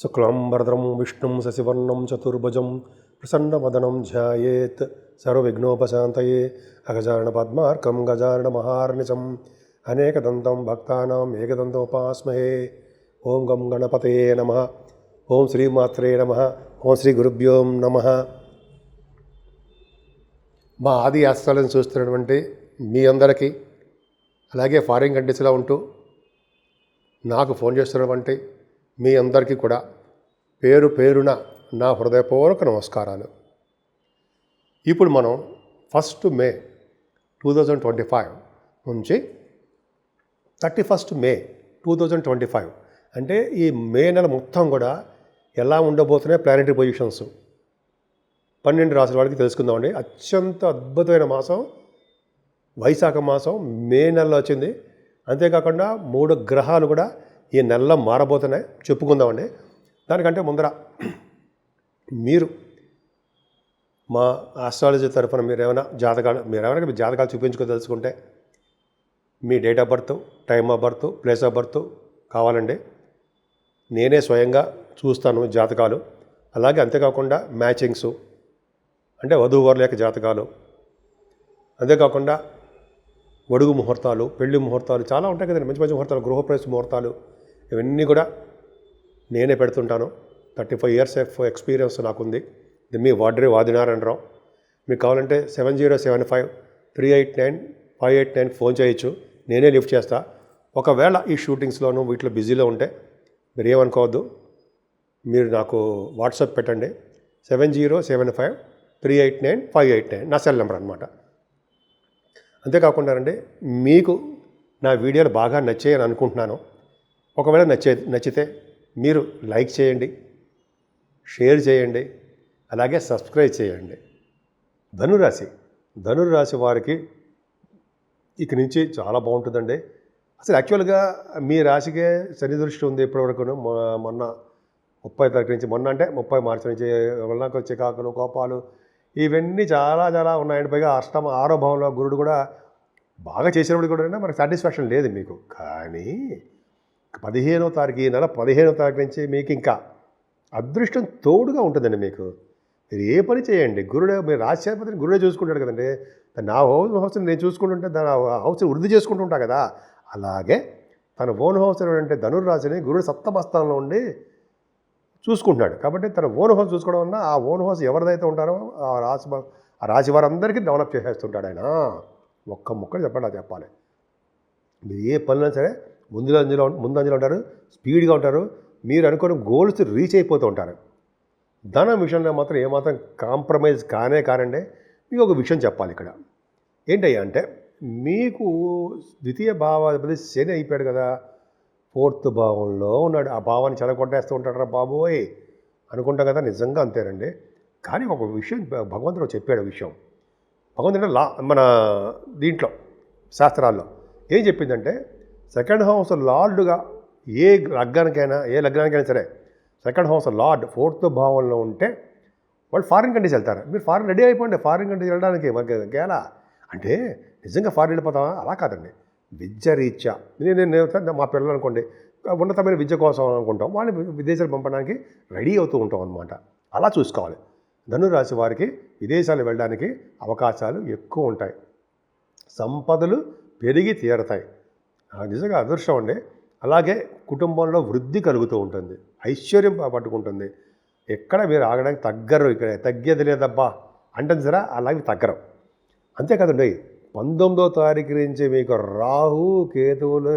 శుక్లాంబరధరం విష్ణుం శశివర్ణం చతుర్భుజం ప్రసన్నవదనం ధ్యాయేత్ సర్వవిఘ్నోపశాంతయే అగజానన పద్మార్కం గజానన మహార్నిశం అనేకదంతం భక్తానాం ఏకదంతోపాస్మహే. ఓం గం గణపతయే నమః. ఓం శ్రీమాత్రే నమః. ఓం శ్రీ గురుభ్యో నమః. మా ఆది ఆస్థాలను చూస్తున్నటువంటి మీ అందరికీ, అలాగే ఫారిన్ కంట్రీస్లో ఉంటూ నాకు ఫోన్ చేస్తున్నటువంటి మీ అందరికీ కూడా పేరు పేరున నా హృదయపూర్వక నమస్కారాలు. ఇప్పుడు మనం 1 మే 2025 నుంచి 31 మే 2025 అంటే ఈ మే నెల మొత్తం కూడా ఎలా ఉండబోతున్నాయి ప్లానెటరీ పొజిషన్స్ 12 రాసుల వాళ్ళకి తెలుసుకుందామండి. అత్యంత అద్భుతమైన మాసం వైశాఖ మాసం మే నెలలో వచ్చింది. అంతేకాకుండా 3 గ్రహాలు కూడా ఈ నెలలో మారబోతున్నాయి, చెప్పుకుందామండి. దానికంటే ముందర మీరు మా ఆస్ట్రాలజీ తరఫున మీరు ఏమైనా జాతకాలు చూపించుకోదలుచుకుంటే మీ date of birth, time of birth, place of birth కావాలండి. నేనే స్వయంగా చూస్తాను జాతకాలు. అలాగే అంతేకాకుండా మ్యాచింగ్స్ అంటే వధూవరుల యొక్క జాతకాలు, అంతేకాకుండా వడుగు ముహూర్తాలు, పెళ్లి ముహూర్తాలు చాలా ఉంటాయి కదండి, మంచి మంచి ముహూర్తాలు, గృహప్రవేశ ముహూర్తాలు, ఇవన్నీ కూడా నేనే పెడుతుంటాను. 35 years ఆఫ్ ఎక్స్పీరియన్స్ నాకుంది. ఇది మీ వాడ్రే వాదినారాయణరావు. మీకు కావాలంటే 7075389589 ఫోన్ చేయొచ్చు, నేనే లిఫ్ట్ చేస్తా. ఒకవేళ ఈ షూటింగ్స్లోనూ వీటిలో బిజీలో ఉంటే మీరు ఏమనుకోవద్దు, మీరు నాకు వాట్సాప్ పెట్టండి. 7075389589 నా సెల్ నెంబర్ అనమాట. అంతేకాకుండా అండి, మీకు నా వీడియోలు బాగా నచ్చాయని అనుకుంటున్నాను. ఒకవేళ నచ్చితే మీరు లైక్ చేయండి, షేర్ చేయండి, అలాగే సబ్స్క్రైబ్ చేయండి. ధనురాశి వారికి ఇక నుంచి చాలా బాగుంటుందండి. అసలు యాక్చువల్గా మీ రాశికే శని దృష్టి ఉంది ఇప్పటివరకు. మొన్న 30 తారీఖు నుంచి, మొన్న అంటే 30 మార్చి నుంచి నాకు చికాకులు, కోపాలు ఇవన్నీ చాలా చాలా ఉన్నాయండి. పైగా 6వ భావంలో గురుడు కూడా బాగా చేసినప్పుడు కూడా మనకు సాటిస్ఫాక్షన్ లేదు మీకు. కానీ 15వ తారీఖు, ఈ నెల 15వ తారీఖు నుంచి మీకు ఇంకా అదృష్టం తోడుగా ఉంటుందండి. మీకు మీరు ఏ పని చేయండి, మీరు రాశ్యాధిపతిని గురుడే చూసుకుంటాడు కదండి. నా హౌస్ని నేను చూసుకుంటుంటే దాని హౌస్ని వృద్ధి చేసుకుంటూ ఉంటా కదా, అలాగే తన ఓన్ హౌస్ అంటే ధనుర్రాశిని గురుడు సప్తమ స్థానంలో ఉండి చూసుకుంటున్నాడు. కాబట్టి తన ఓన్ హౌస్ చూసుకోవడం వల్ల ఆ ఓన్ హౌస్ ఎవరిదైతే ఉంటారో ఆ రాశి వారందరికీ డెవలప్ చేసేస్తుంటాడు ఆయన. ఒక్క ముక్కలు చెప్పాలి. మీరు ఏ పనులైనా సరే ముందంజలో ఉంటారు, స్పీడ్గా ఉంటారు, మీరు అనుకున్న గోల్స్ రీచ్ అయిపోతూ ఉంటారు. ధనం విషయంలో మాత్రం ఏమాత్రం కాంప్రమైజ్ కానండి. మీకు ఒక విషయం చెప్పాలి ఇక్కడ. ఏంటయ్యా అంటే, మీకు ద్వితీయ భావాధిపతి శని అయిపోయాడు కదా, 4th భావంలో ఉన్నాడు. ఆ భావాన్ని చెడగొట్టేస్తూ ఉంటాడు బాబోయ్ అనుకుంటాం కదా, నిజంగా అంతేనండి. కానీ ఒక విషయం భగవంతుడు చెప్పాడు. విషయం భగవంతుడు మన దీంట్లో శాస్త్రాల్లో ఏం చెప్పిందంటే, 2nd హౌస్ లార్డుగా ఏ లగ్నానికైనా సరే 2nd హౌస్ లార్డ్ 4th భావంలో ఉంటే వాళ్ళు ఫారిన్ కంట్రీస్ వెళ్తారు. మీరు ఫారిన్ రెడీ అయిపోండి, ఫారిన్ కంట్రీస్ వెళ్ళడానికి. గేలా అంటే నిజంగా ఫారిన్ వెళ్ళిపోతావా? అలా కాదండి. విద్య రీత్యా నేను మా పిల్లలు అనుకోండి ఉన్నతమైన విద్య కోసం అనుకుంటాం, వాళ్ళని విదేశాలు పంపడానికి రెడీ అవుతూ ఉంటాం అనమాట. అలా చూసుకోవాలి. ధనురాశి వారికి విదేశాలు వెళ్ళడానికి అవకాశాలు ఎక్కువ ఉంటాయి. సంపదలు పెరిగి తీరతాయి. నిజంగా అదృష్టం అండి. అలాగే కుటుంబంలో వృద్ధి కలుగుతూ ఉంటుంది, ఐశ్వర్యం పట్టుకుంటుంది. ఎక్కడ మీరు ఆగడానికి తగ్గరు, ఇక్కడ తగ్గేది లేదబ్బా అంటుంది సరే, అలాగే తగ్గరు. అంతేకాదండి, 19వ తారీఖు నుంచి మీకు రాహు కేతువులు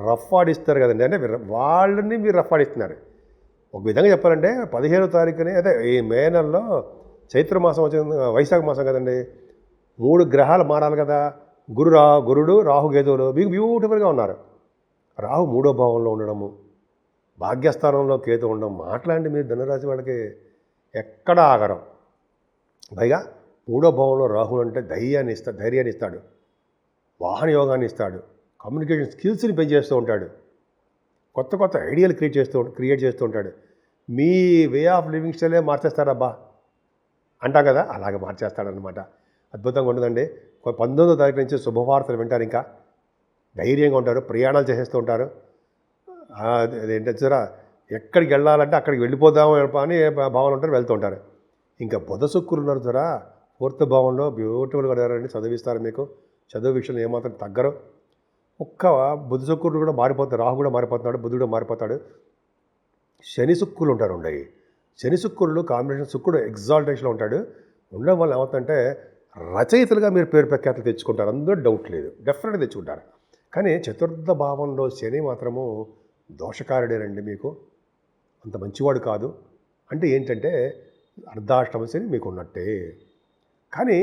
రఫ్ ఆడిస్తారు కదండి. అంటే వాళ్ళని మీరు రఫ్ ఆడిస్తున్నారు. ఒక విధంగా చెప్పాలంటే 15వ తారీఖునే, అదే ఈ మే నెలలో చైత్రమాసం వచ్చింది, వైశాఖ మాసం కదండి. 3 గ్రహాలు మారాలి కదా, గురుడు రాహు కేతువులు మీకు బ్యూటిఫుల్గా ఉన్నారు. రాహు 3వ భావంలో ఉండడము, భాగ్యస్థానంలో కేతు ఉండడం, మాట్లాడి మీరు ధనురాశి వాళ్ళకి ఎక్కడ ఆగరం. పైగా 3వ భావంలో రాహులు అంటే ధైర్యాన్ని ఇస్తాడు, వాహన యోగాన్ని ఇస్తాడు, కమ్యూనికేషన్ స్కిల్స్ని పెంచేస్తూ ఉంటాడు, కొత్త కొత్త ఐడియాలు క్రియేట్ చేస్తూ ఉంటాడు. మీ వే ఆఫ్ లివింగ్ స్టైలే మార్చేస్తాడబ్బా అంటాం కదా, అలాగే మార్చేస్తాడనమాట. అద్భుతంగా ఉంటుందండి. 19వ తారీఖు నుంచి శుభవార్తలు వింటారు. ఇంకా ధైర్యంగా ఉంటారు, ప్రయాణాలు చేసేస్తూ ఉంటారు. అదేంటే చూరా ఎక్కడికి వెళ్ళాలంటే అక్కడికి వెళ్ళిపోదాం అని భావన ఉంటారు, వెళ్తూ ఉంటారు. ఇంకా బుధ శుక్రులు ఉన్నారు కదా, 4th భావంలో బ్యూటిఫుల్గా ఉన్నారండి, చదివిస్తారు మీకు. చదువు విషయంలో ఏమాత్రం తగ్గరు. ఒక్క బుధ శుక్రుడు కూడా మారిపోతాడు, రాహు కూడా మారిపోతున్నాడు, బుధుడు మారిపోతాడు. శని శుక్రులు ఉంటారు ఉండయి. శని శుక్రులు కాంబినేషన్, శుక్రుడు ఎగ్జాల్టేషన్లో ఉంటాడు. ఉండడం వల్ల ఏమవుతుందంటే రచయితలుగా మీరు పేరు ప్రఖ్యాతులు తెచ్చుకుంటారు, అందులో డౌట్ లేదు, డెఫినెట్గా తెచ్చుకుంటారు. కానీ 4th భావంలో శని మాత్రము దోషకారుడేనండి, మీకు అంత మంచివాడు కాదు. అంటే ఏంటంటే అర్ధాష్టమ శని మీకు ఉన్నట్టే. కానీ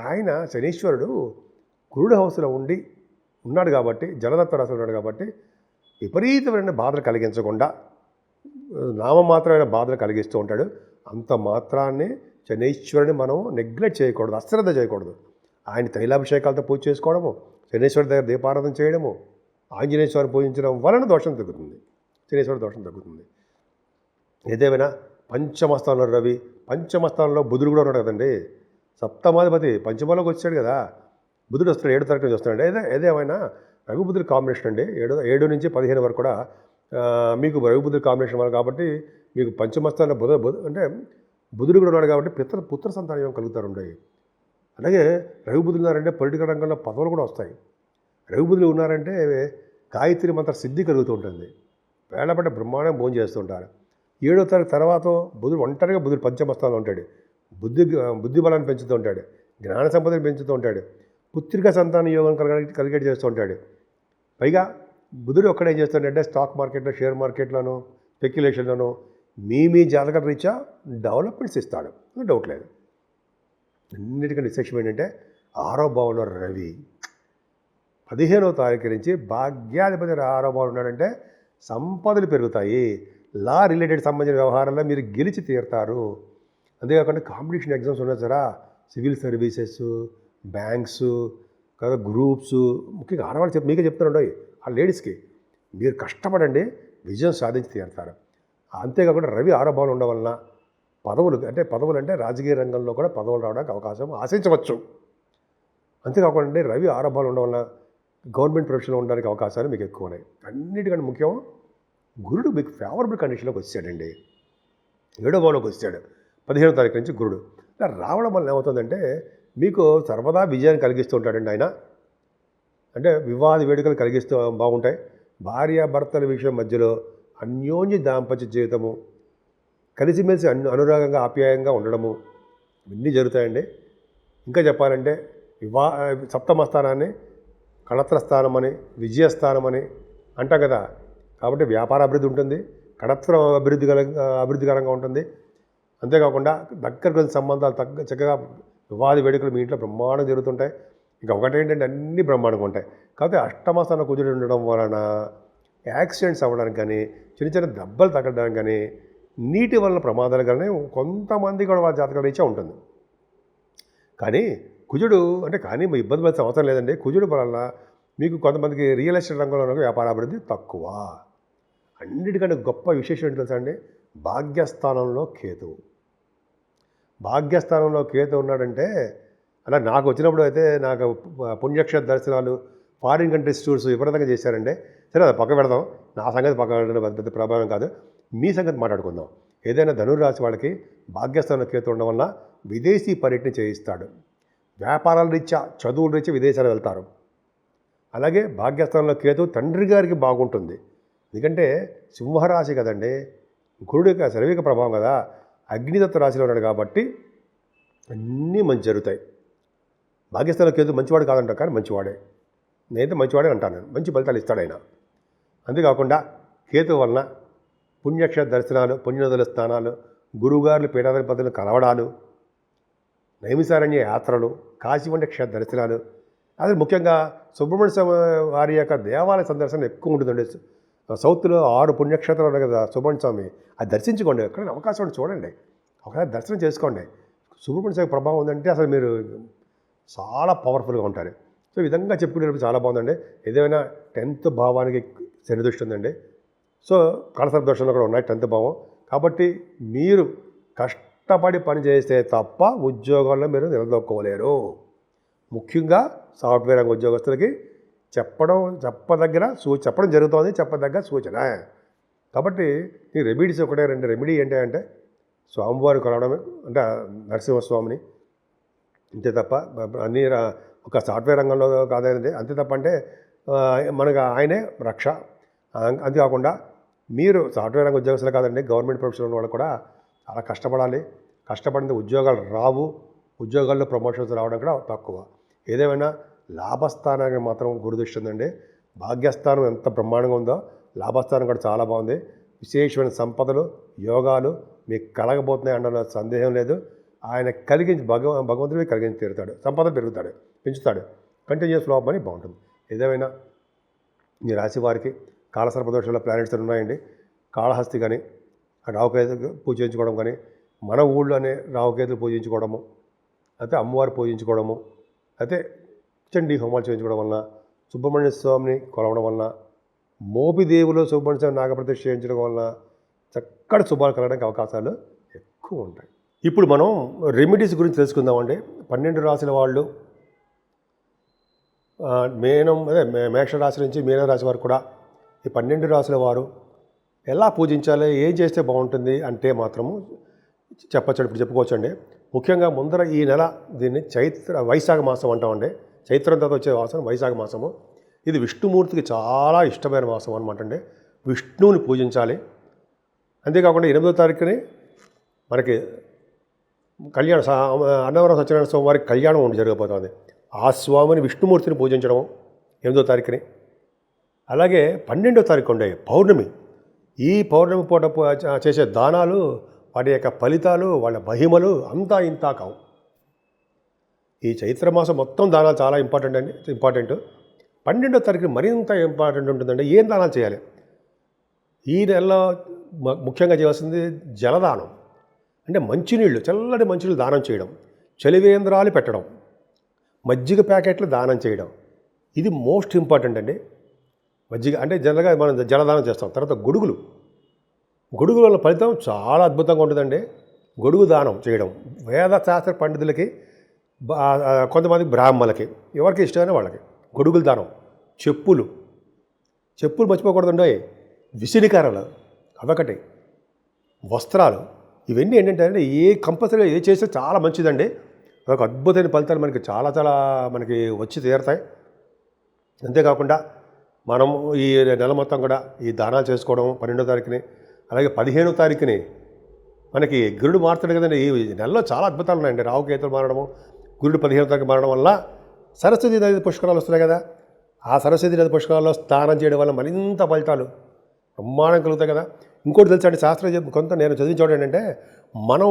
ఆయన శనీశ్వరుడు గురుడు హౌస్లో ఉన్నాడు కాబట్టి, జలదత్త రాశిలో ఉన్నాడు కాబట్టి విపరీతమైన బాధలు కలిగించకుండా నామమాత్రమైన బాధలు కలిగిస్తూ ఉంటాడు. అంత మాత్రాన్ని శనీశ్వరుని మనం నెగ్లెక్ట్ చేయకూడదు, అశ్రద్ధ చేయకూడదు. ఆయన తైలాభిషేకాలతో పూజ చేసుకోవడము, శనీశ్వరుడి దగ్గర దీపారాధన చేయడము, ఆంజనేయ స్వామిని పూజించడం వలన దోషం తగ్గుతుంది, శనీశ్వరుడు దోషం తగ్గుతుంది. ఏదేమైనా పంచమస్థానంలో రవి, పంచమస్థానంలో బుధుడు కూడా ఉన్నాడు కదండి, సప్తమాధిపతి పంచమంలోకి వచ్చాడు కదా. బుధుడు వస్తాడు, 7వ తారీఖు నుంచి వస్తున్నాడు. ఏదేమైనా రవి బుధుడు కాంబినేషన్ అండి, 7 నుంచి 15 వరకు కూడా మీకు రవి బుధుడు కాంబినేషన్ వల్ల కాబట్టి మీకు పంచమస్థానంలో బుధ అంటే బుధుడు కూడా ఉన్నాడు కాబట్టి పుత్ర సంతానం కలుగుతారు ఉండేవి. అలాగే రవి బుధులు ఉన్నారంటే పొలిటికల్ రంగంలో పదవులు కూడా వస్తాయి. రవి బుధులు ఉన్నారంటే గాయత్రి మంత్ర సిద్ధి కలుగుతూ ఉంటుంది, వేళపడ్డ బ్రహ్మాండం భోజనం చేస్తుంటారు. 7వ తారీఖు తర్వాత ఒంటరిగా బుధుడు పంచమస్థానంలో ఉంటాడు, బుద్ధి బలాన్ని పెంచుతూ ఉంటాడు, జ్ఞాన సంపదను పెంచుతూ ఉంటాడు, పుత్రిక సంతాన యోగం కలిగేట్ చేస్తూ ఉంటాడు. పైగా బుధుడు ఒక్కడేం చేస్తాడంటే స్టాక్ మార్కెట్లో, షేర్ మార్కెట్లోనూ, స్పెక్యులేషన్లోనూ మీ జాతక రీత్యా డెవలప్మెంట్స్ ఇస్తాడు, డౌట్ లేదు. అన్నిటికంటే విశేషం ఏంటంటే 6వ భావంలో రవి 15వ తారీఖు నుంచి భాగ్యాధిపతి 6వ భావంలో ఉన్నాడంటే సంపదలు పెరుగుతాయి, లా రిలేటెడ్ సంబంధించిన వ్యవహారాల్లో మీరు గెలిచి తీరుతారు. అంతేకాకుండా కాంపిటీషన్ ఎగ్జామ్స్ ఉన్నాయి సరా, సివిల్ సర్వీసెస్, బ్యాంక్స్ కదా, గ్రూప్స్, ముఖ్యంగా ఆడవాళ్ళు మీకే చెప్తారండి, ఆ లేడీస్కి మీరు కష్టపడండి, విజయం సాధించి తీరుతారు. అంతేకాకుండా రవి 6వ భావంలో ఉండడం వలన పదవులు అంటే రాజకీయ రంగంలో కూడా పదవులు రావడానికి అవకాశం ఆశించవచ్చు. అంతేకాకుండా రవి 6వ భావంలో ఉండడం వలన గవర్నమెంట్ ప్రొఫెషన్లో ఉండడానికి అవకాశాలు మీకు ఎక్కువ ఉన్నాయి. అన్నిటికంటే ముఖ్యం గురుడు మీకు ఫేవరబుల్ కండిషన్లోకి వచ్చాడండి, 7వ భావంలోకి వచ్చాడు 15వ తారీఖు నుంచి గురుడు. ఇలా రావడం వల్ల ఏమవుతుందంటే మీకు సర్వదా విజయాన్ని కలిగిస్తూ ఉంటాడండి ఆయన. అంటే వివాద వేడుకలు కలిగిస్తూ బాగుంటాయి. భార్యాభర్తల విషయం మధ్యలో అన్యోన్య దాంపత్య జీవితము, కలిసిమెలిసి అనురాగంగా ఆప్యాయంగా ఉండడము, ఇవన్నీ జరుగుతాయండి. ఇంకా చెప్పాలంటే సప్తమ స్థానాన్ని కళత్ర స్థానం అని, విజయస్థానం అని అంటాం కదా. కాబట్టి వ్యాపార అభివృద్ధి ఉంటుంది, కళత్ర అభివృద్ధికరంగా ఉంటుంది. అంతేకాకుండా దగ్గర సంబంధాలు చక్కగా వివాద వేడుకలు మీ ఇంట్లో బ్రహ్మాండం జరుగుతుంటాయి. ఇంకా ఒకటేంటంటే అన్నీ బ్రహ్మాండంగా ఉంటాయి. కాకపోతే అష్టమ స్థానం కుదిరి ఉండడం వలన యాక్సిడెంట్స్ అవ్వడానికి కానీ, చిన్న చిన్న దెబ్బలు తగ్గడానికి కానీ, నీటి వలన ప్రమాదాలు కానీ కొంతమంది కూడా వాళ్ళ జాతకాల రీత్యా ఉంటుంది. కానీ కుజుడు కానీ ఇబ్బంది పడాల్సిన అవసరం లేదండి. కుజుడు వలన మీకు కొంతమందికి రియల్ ఎస్టేట్ రంగంలో వ్యాపార అభివృద్ధి తక్కువ. అన్నిటికంటే గొప్ప విశేషం ఏంటి తెలుసా అండి, భాగ్యస్థానంలో కేతువు. భాగ్యస్థానంలో కేతు ఉన్నాడంటే అలా నాకు వచ్చినప్పుడు అయితే నాకు పుణ్యక్షేత్ర దర్శనాలు, ఫారిన్ కంట్రీస్ టూర్స్ విపరీతంగా చేశారండి. సరే అది పక్క పెడదాం, నా సంగతి పక్క పెట్టడం పెద్ద ప్రభావం కాదు, మీ సంగతి మాట్లాడుకుందాం. ఏదైనా ధనుర్రాశి వాళ్ళకి భాగ్యస్థానంలో కేతు ఉండడం వల్ల విదేశీ పర్యటన చేయిస్తాడు, వ్యాపారాల రీత్యా, చదువుల రీత్యా విదేశాలు వెళ్తారు. అలాగే భాగ్యస్థానంలో కేతు తండ్రి గారికి బాగుంటుంది, ఎందుకంటే సింహరాశి కదండి, గురుడు యొక్క శరీరక ప్రభావం కదా, అగ్నితత్వ రాశిలో ఉన్నాడు కాబట్టి అన్నీ మంచి జరుగుతాయి. భాగ్యస్థానంలో కేతు మంచివాడు కాదంట, కానీ మంచివాడే, నేనైతే మంచివాడే అంటాను, మంచి ఫలితాలు ఇస్తాడు ఆయన. అంతేకాకుండా కేతు వలన పుణ్యక్షేత్ర దర్శనాలు, పుణ్యనదుల స్థానాలు, గురువుగారులు పీఠాధిపతులను కలవడాలు, నైమిసారణ్య యాత్రలు, కాశీ వంటి క్షేత్ర దర్శనాలు, అదే ముఖ్యంగా సుబ్రహ్మణ్య స్వామి వారి యొక్క దేవాలయ సందర్శన ఎక్కువ ఉంటుందండి. సౌత్లో 6 పుణ్యక్షేత్రాలు ఉన్నాయి కదా సుబ్రహ్మణ్య స్వామి, అది దర్శించుకోండి, ఎక్కడైనా అవకాశం ఉంటే చూడండి, ఒకసారి దర్శనం చేసుకోండి. సుబ్రహ్మణ్య స్వామి ప్రభావం ఉందంటే అసలు మీరు చాలా పవర్ఫుల్గా ఉంటారు. సో ఈ విధంగా చెప్పుకునేటప్పుడు చాలా బాగుందండి. ఏదైనా 10th భావానికి శని దృష్టి ఉందండి. సో కళసర్ప దోషంలో కూడా ఉన్నాయి 10th భావం. కాబట్టి మీరు కష్టపడి పని చేస్తే తప్ప ఉద్యోగాల్లో మీరు నిలదొక్కోలేరు. ముఖ్యంగా సాఫ్ట్వేర్ రంగ ఉద్యోగస్తులకి చెప్పడం జరుగుతోంది, చెప్పదగ్గ సూచన. కాబట్టి ఈ రెమెడీస్ ఒకటే రెండు. రెమెడీ ఏంటి అంటే స్వామివారు కొలవడమే, అంటే నరసింహస్వామిని, అంతే తప్ప అన్ని ఒక సాఫ్ట్వేర్ రంగంలో కాదండి. అంతే తప్ప అంటే మనకు ఆయనే రక్ష. అంతేకాకుండా మీరు సాఫ్ట్వేర్ రంగ ఉద్యోగస్తులు కాదండి, గవర్నమెంట్ ప్రొఫెషన్ ఉన్న వాళ్ళు కూడా చాలా కష్టపడాలి. కష్టపడితే ఉద్యోగాలు రావు, ఉద్యోగాల్లో ప్రమోషన్స్ రావడం కూడా తక్కువ. ఏదేమైనా లాభస్థానానికి మాత్రం గురుదృష్టి ఉందండి. భాగ్యస్థానం ఎంత బ్రహ్మాండంగా ఉందో లాభస్థానం కూడా చాలా బాగుంది. విశేషమైన సంపదలు, యోగాలు మీకు కలగబోతున్నాయి అనడంలో సందేహం లేదు. ఆయన కలిగించి భగవంతుడిని కలిగించి తీరుతాడు, సంపద పెరుగుతాడు, పెంచుతాడు, కంటిన్యూస్ ఫ్లో అని బాగుంటుంది. ఏదేమైనా ఈ రాశి వారికి కాలసర్పదోషంలో ప్లానెట్స్ ఉన్నాయండి. కాళహస్తి కానీ రావుకేతు పూజ చేయించుకోవడం కానీ, మన ఊళ్ళోనే రావుకేతులు పూజించుకోవడము, అయితే అమ్మవారు పూజించుకోవడము, అయితే చండీ హోమాలు చేయించుకోవడం వలన, సుబ్రహ్మణ్య స్వామిని కొలవడం వలన, మోపిదేవులు సుబ్రహ్మణ్య స్వామి నాగప్రతిష్ఠ చేయించడం వలన చక్కటి శుభాలు కలగడానికి అవకాశాలు ఎక్కువ ఉంటాయి. ఇప్పుడు మనం రెమెడీస్ గురించి తెలుసుకుందామండి. 12 రాశుల వాళ్ళు మేషరాశి నుంచి మీనరాశి వరకు కూడా ఈ 12 రాశుల వారు ఎలా పూజించాలి, ఏం చేస్తే బాగుంటుంది అంటే మాత్రము చెప్పచ్చు, ఇప్పుడు చెప్పుకోవచ్చండి. ముఖ్యంగా ముందర ఈ నెల దీన్ని వైశాఖ మాసం అంటామండి. చైత్రం తర్వాత వచ్చే మాసం వైశాఖ మాసము. ఇది విష్ణుమూర్తికి చాలా ఇష్టమైన మాసం అనమాట అండి. విష్ణువుని పూజించాలి. అంతేకాకుండా 8వ తారీఖుని మనకి అన్నవరం సత్యనారాయణ స్వామి వారికి కళ్యాణం జరగబోతుంది. ఆ స్వామిని విష్ణుమూర్తిని పూజించడం 8వ తారీఖుని. అలాగే 12వ తారీఖు ఉండే పౌర్ణమి. ఈ పౌర్ణమి పూట చేసే దానాలు, వాటి యొక్క ఫలితాలు, వాళ్ళ మహిమలు అంతా ఇంతా కావు. ఈ చైత్రమాసం మొత్తం దానాలు చాలా ఇంపార్టెంట్. 12వ తారీఖు మరింత ఇంపార్టెంట్ ఉంటుందండి. ఏం దానాలు చేయాలి? ఈ నెలలో ముఖ్యంగా చేయాల్సింది జలదానం. అంటే మంచినీళ్ళు, చల్లటి మంచినీళ్ళు దానం చేయడం, చలివేంద్రాలు పెట్టడం, మజ్జిగ ప్యాకెట్లు దానం చేయడం, ఇది మోస్ట్ ఇంపార్టెంట్ అండి. మజ్జిగ అంటే జనరల్గా మనం జలదానం చేస్తాం. తర్వాత గొడుగుల వల్ల ఫలితం చాలా అద్భుతంగా ఉంటుందండి. గొడుగు దానం చేయడం వేదశాస్త్ర పండితులకి, కొంతమంది బ్రాహ్మణులకి, ఎవరికి ఇష్టమైన వాళ్ళకి గొడుగులు దానం. చెప్పులు మర్చిపోకూడదండి. విసిరికర్రలు అదొకటి, వస్త్రాలు, ఇవన్నీ ఏంటంటే కంపల్సరీగా ఏ చేస్తే చాలా మంచిదండి. అదొక అద్భుతమైన ఫలితాలు మనకి చాలా మనకి వచ్చి తీరుతాయి. అంతేకాకుండా మనం ఈ నెల మొత్తం కూడా ఈ దానాలు చేసుకోవడం 12వ తారీఖుని, అలాగే 15వ తారీఖుని మనకి గురుడు మారుతాడు కదండి. ఈ నెలలో చాలా అద్భుతాలు ఉన్నాయండి. రావుకేతులు మారడము, గురుడు 15వ తారీఖు మారడం వల్ల సరస్వతి నది పుష్కరాలు వస్తున్నాయి కదా. ఆ సరస్వతి నది పుష్కరాల్లో స్నానం చేయడం వల్ల మరింత ఫలితాలు బ్రహ్మాండం కలుగుతాయి కదా. ఇంకోటి తెలుసా అండి, శాస్త్రం కొంత నేను చదివించడం ఏంటంటే, మనం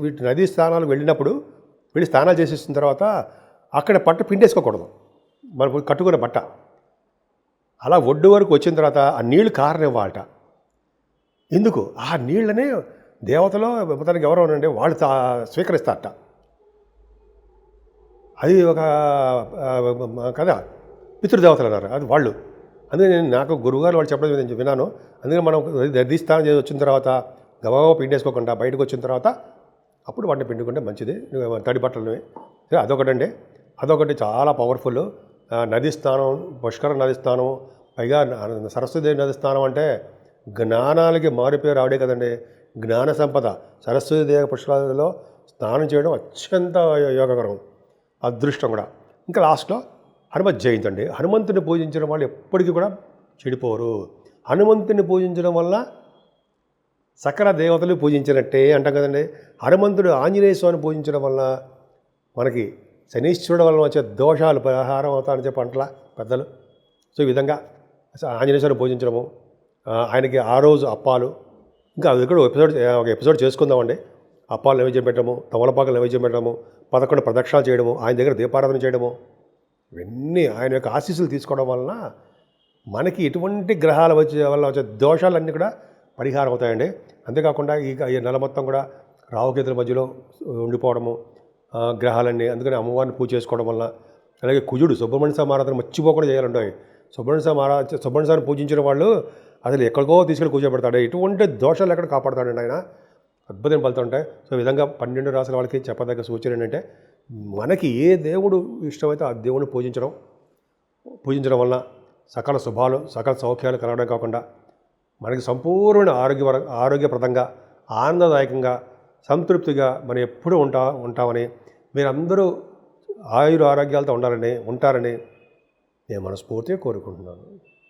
వీటి నదీ స్నానాలు వెళ్ళినప్పుడు స్నానాలు చేసేసిన తర్వాత అక్కడ పట్టు పిండేసుకోకూడదు, మనం కట్టుకున్న బట్ట. అలా ఒడ్డు వరకు వచ్చిన తర్వాత ఆ నీళ్లు కారనివ్వాలట. ఎందుకు? ఆ నీళ్ళనే దేవతలో మొత్తానికి ఎవరో ఉండండి వాళ్ళు స్వీకరిస్తారట. అది ఒక కదా, పితృదేవతలు అన్నారు అది వాళ్ళు. అందుకని నాకు గురువుగారు వాళ్ళు చెప్పడం నేను విన్నాను. అందుకని మనం దర్దిస్థానం చేసి వచ్చిన తర్వాత గబగబా పిండేసుకోకుండా బయటకు వచ్చిన తర్వాత అప్పుడు వాటిని పిండుకుంటే మంచిది, తడి బట్టలని. అదొకటండి. అదొకటి చాలా పవర్ఫుల్. నది స్నానం, పుష్కర నది స్నానం, పైగా సరస్వతి నది స్నానం అంటే జ్ఞానాలకి మారిపోయి రావడే కదండి. జ్ఞాన సంపద సరస్వతీదేవి పుష్కరాలలో స్నానం చేయడం అత్యంత యోగకరం, అదృష్టం కూడా. ఇంకా లాస్ట్లో హనుమత్ జయంతి అండి. హనుమంతుని పూజించడం వాళ్ళు ఎప్పటికీ కూడా చెడిపోరు. హనుమంతుని పూజించడం వల్ల సకల దేవతలు పూజించినట్టే అంటాం కదండి. హనుమంతుడు ఆంజనేయ స్వామిని పూజించడం వల్ల మనకి శనీశ్వరుడు వల్ల వచ్చే దోషాలు పరిహారం అవుతాయని చెప్పి అంటలా పెద్దలు. సో ఈ విధంగా ఆంజనేయ స్వామిని పూజించడము, ఆయనకి ఆ రోజు అప్పాలు, ఇంకా అది కూడా ఒక ఎపిసోడ్ చేసుకుందామండి. అప్పాలు నైవేద్యం పెట్టడము, తమలపాకులు నైవేద్యం పెట్టడము, 11 ప్రదక్షిణాలు చేయడము, ఆయన దగ్గర దీపారాధన చేయడము, ఇవన్నీ ఆయన యొక్క ఆశీస్సులు తీసుకోవడం వలన మనకి ఎటువంటి గ్రహాల వల్ల వచ్చే దోషాలన్నీ కూడా పరిహారం అవుతాయండి. అంతేకాకుండా ఈ నెల మొత్తం కూడా రావుకేతుల మధ్యలో ఉండిపోవడము గ్రహాలన్నీ. అందుకని అమ్మవారిని పూజ చేసుకోవడం వల్ల, అలాగే కుజుడు సుబ్రహ్మణ్య స్వామి ఆరాధన మర్చిపోకుండా చేయాలంటాయి. సుబ్రహ్మణ్య స్వామిని పూజించిన వాళ్ళు అసలు ఎక్కడికో తీసుకెళ్ళి కూర్చోబెడతాడు. ఎటువంటి దోషాలు ఎక్కడ కాపాడుతాడండి ఆయన. అద్భుతం ఫలితం ఉంటాయి. సో ఈ విధంగా 12 రాసుల వాళ్ళకి చెప్పదగ్గ సూచన ఏంటంటే, మనకి ఏ దేవుడు ఇష్టమైతే ఆ దేవుడిని పూజించడం వలన సకల శుభాలు, సకల సౌఖ్యాలు కలగడం కాకుండా మనకి సంపూర్ణ ఆరోగ్యప్రదంగా, ఆనందదాయకంగా, సంతృప్తిగా మనం ఎప్పుడూ ఉంటామని, మీరందరూ ఆరోగ్యాలతో ఉంటారని నేను మనస్ఫూర్తిగా కోరుకుంటున్నాను.